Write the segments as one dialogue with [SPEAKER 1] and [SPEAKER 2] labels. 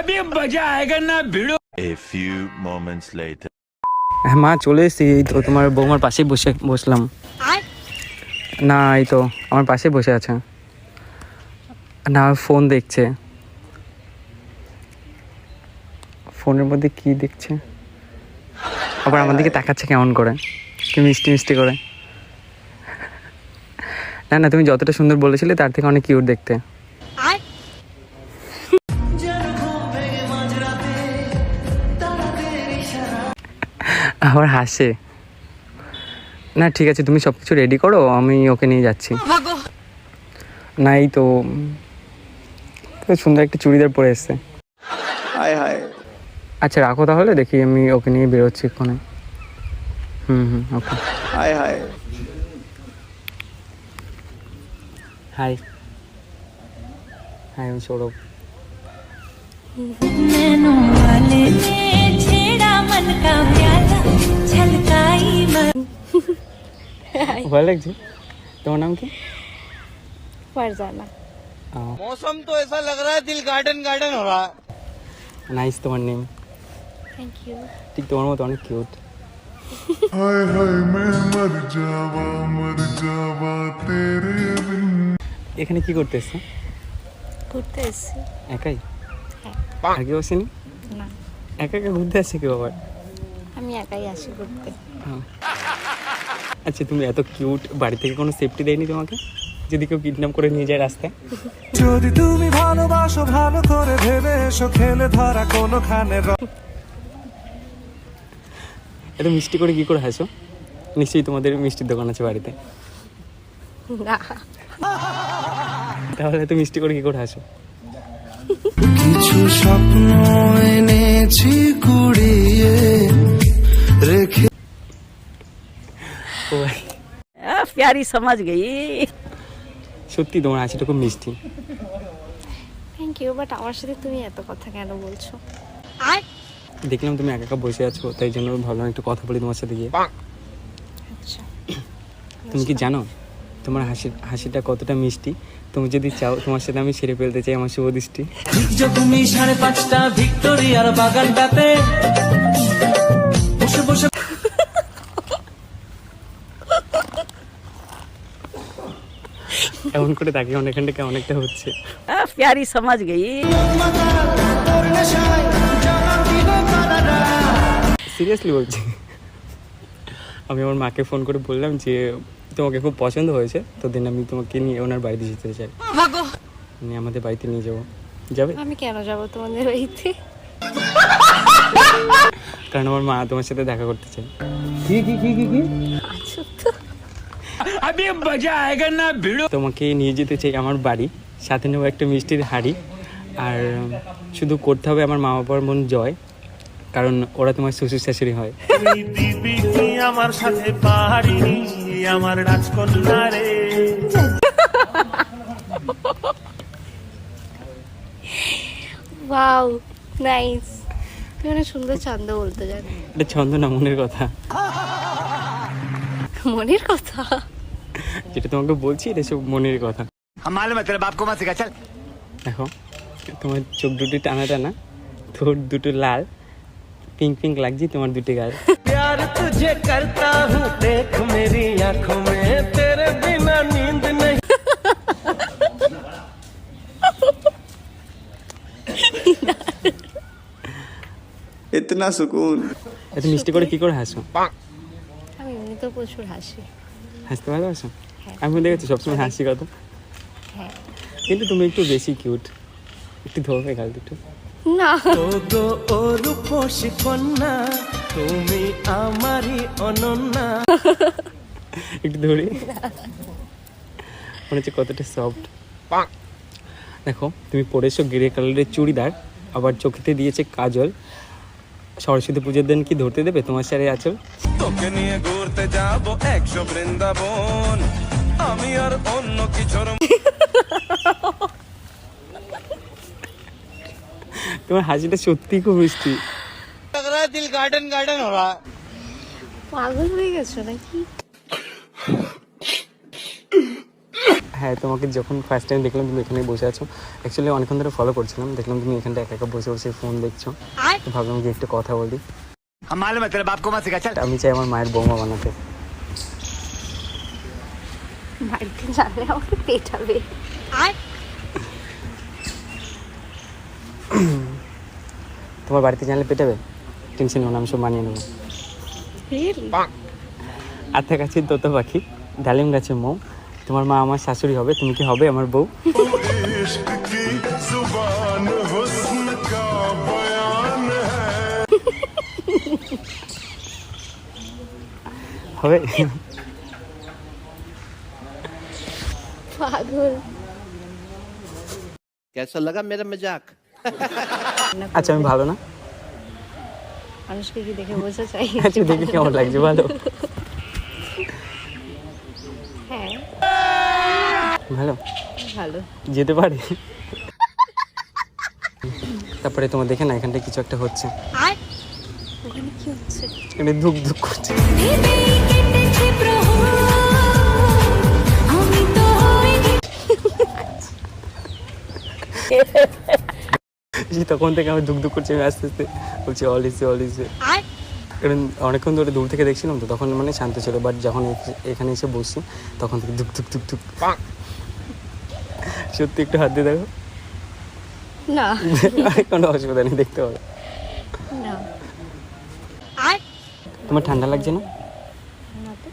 [SPEAKER 1] अभी मजा आएगा ना भिड़ो।
[SPEAKER 2] A few moments later.
[SPEAKER 3] হ্যাঁ মা চলে এসেছি, এই তো তোমার বৌমার পাশেই বসলাম। না এই তো আমার পাশে বসে আছে, না ফোন দেখছে। ফোনের মধ্যে কি দেখছে, আবার আমার দিকে তাকাচ্ছে কেমন করে, কি মিষ্টি মিষ্টি করে। না না, তুমি যতটা সুন্দর বলেছিলে তার থেকে অনেক কিউট দেখতে। আবার হাসে। না ঠিক আছে, তুমি সব কিছু রেডি করো, আমি ওকে নিয়ে যাচ্ছি। না এই তো সুন্দর একটা চুড়িদার পরে এসছে। আচ্ছা রাখো তাহলে, দেখি আমি ওকে নিয়ে বেরোচ্ছি এক্ষণে। ওকে। হাই হাই, আমি সৌরভ। ভালো লাগছে। তোমার নাম কি?
[SPEAKER 4] ফারজানা।
[SPEAKER 1] मौसम तो ऐसा लग रहा है दिल गार्डन गार्डन हो रहा है।
[SPEAKER 3] নাইস তোমার নেম।
[SPEAKER 4] Thank you.
[SPEAKER 3] ঠিক তোমার মতো অনেক কিউট।
[SPEAKER 5] हाय हाय मैं मर जावा तेरे बिन।
[SPEAKER 3] এখানে কি করতে এসছো?
[SPEAKER 4] ঘুরতে এসেছি।
[SPEAKER 3] একাই?
[SPEAKER 4] হ্যাঁ।
[SPEAKER 3] আর কেউ আসেনি?
[SPEAKER 4] না,
[SPEAKER 3] একা একা ঘুরতে আসছে কেউ আবার?
[SPEAKER 4] আমি একাই আসি ঘুরতে।
[SPEAKER 3] আচ্ছা তুমি এত কিউট, বাড়ি থেকে কোনো সেফটি দেয়নি তোমাকে যদি কেউ কিডন্যাপ করে নিয়ে যায় রাস্তায়?
[SPEAKER 6] যদি তুমি ভালোবাসো ভালো করে ভেবে এসো, খেলে ধরা কোনোখানে।
[SPEAKER 3] এত মিষ্টি করে কি করে হাসো? নিশ্চয়ই তোমাদের মিষ্টির দোকান আছে বাড়িতে।
[SPEAKER 4] না,
[SPEAKER 3] তাহলে এত মিষ্টি করে কি করে হাসো?
[SPEAKER 6] কিছু স্বপ্ন এনেছি কুড়িয়ে রেখে।
[SPEAKER 3] ও
[SPEAKER 7] प्यारी समझ गई।
[SPEAKER 3] সত্যি তোমার হাসিটা খুব মিষ্টি।
[SPEAKER 4] থ্যাংক ইউ, বাট আমার সাথে তুমি এত কথা কেন বলছো?
[SPEAKER 3] দেখলাম তুমি একা একা বসে আছো, তাই জন্য ভাবলাম একটু কথা বলি তোমার সাথে গিয়ে।
[SPEAKER 4] আচ্ছা,
[SPEAKER 3] তুমি কি জানো তোমার হাসিটা কতটা মিষ্টি? তুমি যদি চাও তোমার সাথে আমি সেরে ফেলতে চাই আমার শুভ দৃষ্টি।
[SPEAKER 6] তুমি 5:30টা ভিক্টোরিয়ার বাগানটাতে বসে বসে।
[SPEAKER 3] এমন করে তাকে অনেকখান থেকে অনেকটা হচ্ছে।
[SPEAKER 7] प्यारी समझ गई।
[SPEAKER 3] সিরিয়াসলি বলছি, আমি আমার মাকে ফোন করে বললাম যে তোমাকে খুব পছন্দ হয়েছে, তো দিন আমি তোমাকে নিয়ে ওনার বাড়িতে যেতে চাই, মানে আমাদের বাড়িতে নিয়ে যাবো। যাবে?
[SPEAKER 4] আমি কেন যাব তোমাদের বাড়িতে?
[SPEAKER 3] কারণ আমার মা তোমার সাথে দেখা করতে চায়।
[SPEAKER 4] আচ্ছা তো,
[SPEAKER 1] अभी मजा आएगा ना भिड़ो।
[SPEAKER 3] তোমাকে নিয়ে যেতে চাই আমার বাড়ি, সাথে নেবো একটা মিষ্টির হাঁড়ি, আর শুধু করতে হবে আমার মা বাবার মন জয়, কারণ ওরা তোমার শ্বশুর শাশুড়ি হয়।
[SPEAKER 6] দিবি কি আমার সাথে পাহাড়ি আমার রাজকন্যা রে।
[SPEAKER 4] ওয়াও নাইস, তুমি অনেক সুন্দর ছন্দ বলতে জানো।
[SPEAKER 3] এটা ছন্দ না, মনের কথা।
[SPEAKER 4] মনের কথা?
[SPEAKER 3] যেটা তোমাকে বলছি এটা সব মনের কথা।
[SPEAKER 1] हम मालूम है तेरे बाप को मत सिखा चल।
[SPEAKER 3] দেখো তোমার চোখ দুটো টানা টানা, তোর দুটো লাল, পিঙ্ক পিঙ্ক লাগছে তোমার দুটো গাল।
[SPEAKER 6] प्यार तुझे करता हूँ देख मेरी आंखों में तेरे बिना नींद नहीं।
[SPEAKER 8] इतना सुकून।
[SPEAKER 3] এত মিষ্টি করে কি করে হাসো?
[SPEAKER 4] আমি এমনি তো প্রচুর হাসি।
[SPEAKER 3] হাসতে ভালোবাসো?
[SPEAKER 4] হ্যাঁ।
[SPEAKER 3] আমি দেখেছি সবসময় হাসি কথা,
[SPEAKER 4] হ্যাঁ।
[SPEAKER 3] কিন্তু তুমি একটু বেশি কিউট, একটু ধরবে গাল দুটো।
[SPEAKER 4] না,
[SPEAKER 6] ও গো ও রূপসী কন্যা তুমি আমারই অনন্যা।
[SPEAKER 3] একটু ধরে, মনে হচ্ছে কতটা সফট। দেখো তুমি পরেছো গ্রে কালারের চুড়িদার, আবার চোখেতে দিয়েছে কাজল। সরস্বতী পুজোর দিন কি ধরতে দেবে তোমার সারে আঁচল?
[SPEAKER 5] তোকে নিয়ে ঘুরতে যাব 100 বৃন্দাবন, আমি আর অন্য কিছুর।
[SPEAKER 3] তোমার হাসিটা সত্যি খুব মিষ্টি।
[SPEAKER 1] लग रहा है दिल गार्डन गार्डन हो रहा है।
[SPEAKER 4] পাগল হয়ে গেছো নাকি?
[SPEAKER 3] হ্যাঁ, তোমাকে যখন ফার্স্ট টাইম দেখলাম তুমি এখানে বসে আছো, অ্যাকচুয়ালি অনেকক্ষণ ধরে ফলো করছিলাম, দেখলাম তুমি এখানটা একা একা বসে বসে ফোন দেখছো, তো ভাবলাম যে একটু কথা বলি। আমি চাই আমার মায়ের বৌমা বানাতে।
[SPEAKER 4] বাড়িতে জানলে আমাকে পেটাবে।
[SPEAKER 3] তোমার বাড়িতে জানলে পেটাবে? টেনশন নেবো না, আমি সব মানিয়ে নেবো। আত্মা গাছের তোতা পাখি, ডালিম গাছের মৌ, তোমার মা আমার শাশুড়ি হবে, তুমি কি হবে আমার বউ? হবে?
[SPEAKER 4] পাগল।
[SPEAKER 1] कैसा लगा मेरा मजाक?
[SPEAKER 3] আচ্ছা, আমি ভালো না?
[SPEAKER 4] মানুষকে কি দেখে বোঝা চাই?
[SPEAKER 3] আচ্ছা, দেখে কেমন লাগছে? ভালো?
[SPEAKER 4] হ্যাঁ,
[SPEAKER 3] ভালো
[SPEAKER 4] ভালো।
[SPEAKER 3] যেতে পারে? তারপরে তোমার দেখে না এখানটা কিছু একটা হচ্ছে,
[SPEAKER 4] ওখানে কি হচ্ছে?
[SPEAKER 3] এখানে ধুক ধুক করছে। তখন থেকে আমি ধুক ধুক করছি, আমি আস্তে আস্তে বলছি অল ইসে। কারণ অনেকক্ষণ ধরে দূর থেকে দেখছিলাম তো, তখন মানে শান্ত ছিল, বাট যখন এখানে এসে বসছি তখন থেকে ধুক ধুক ধুক ধুক। সত্যি একটু হাত দিয়ে দেখো।
[SPEAKER 4] না
[SPEAKER 3] কোনো অসুবিধা নেই, দেখতে হবে।
[SPEAKER 4] না
[SPEAKER 3] তোমার ঠান্ডা লাগছে না?
[SPEAKER 4] না তো।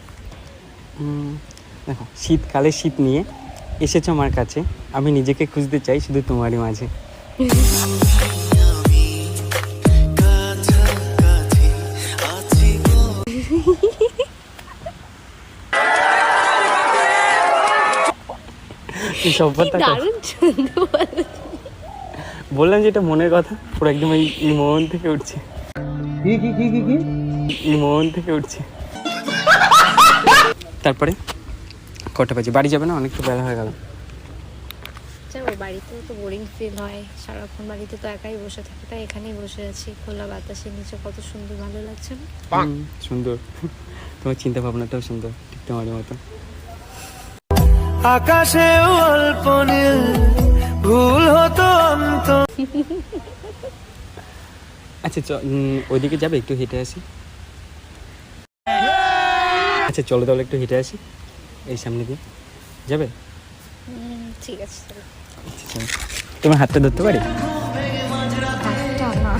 [SPEAKER 3] দেখো, শীতকালে শীত নিয়ে এসেছো আমার কাছে, আমি নিজেকে খুঁজতে চাই শুধু তোমারই মাঝে।
[SPEAKER 4] দারুণ সুন্দর বলেছো।
[SPEAKER 3] বললাম যে এটা মনের কথা, পুরো একদম এই মন থেকে উঠছে, এই মন থেকে উঠছে। তারপরে কটা বাজে? বাড়ি যাবে না? অনেক তো বেলা হয়ে গেল।
[SPEAKER 4] যাবো, বাড়িতেও তো বোরিং ফিল হয়, সারাক্ষণ বাড়িতে তো একাই বসে থাকি, তাই এখানেই বসে আছি খোলা বাতাসের নিচে। কত সুন্দর, ভালো লাগছে না?
[SPEAKER 3] সুন্দর, তোমার চিন্তা ভাবনাটাও সুন্দর, ঠিক তোমার মতো।
[SPEAKER 6] আকাশে অল্প নীল ভুল হতো অন্ত।
[SPEAKER 3] আচ্ছা, ওইদিকে যাবে? একটু হেঁটে আসি। আচ্ছা চলো তাহলে একটু হেঁটে আসি, এই সামনে দিয়ে যাবে?
[SPEAKER 4] ঠিক আছে, চলো।
[SPEAKER 3] আচ্ছা, চলো। তোমার হাতটা ধরতে পারি?
[SPEAKER 4] হাতটা না।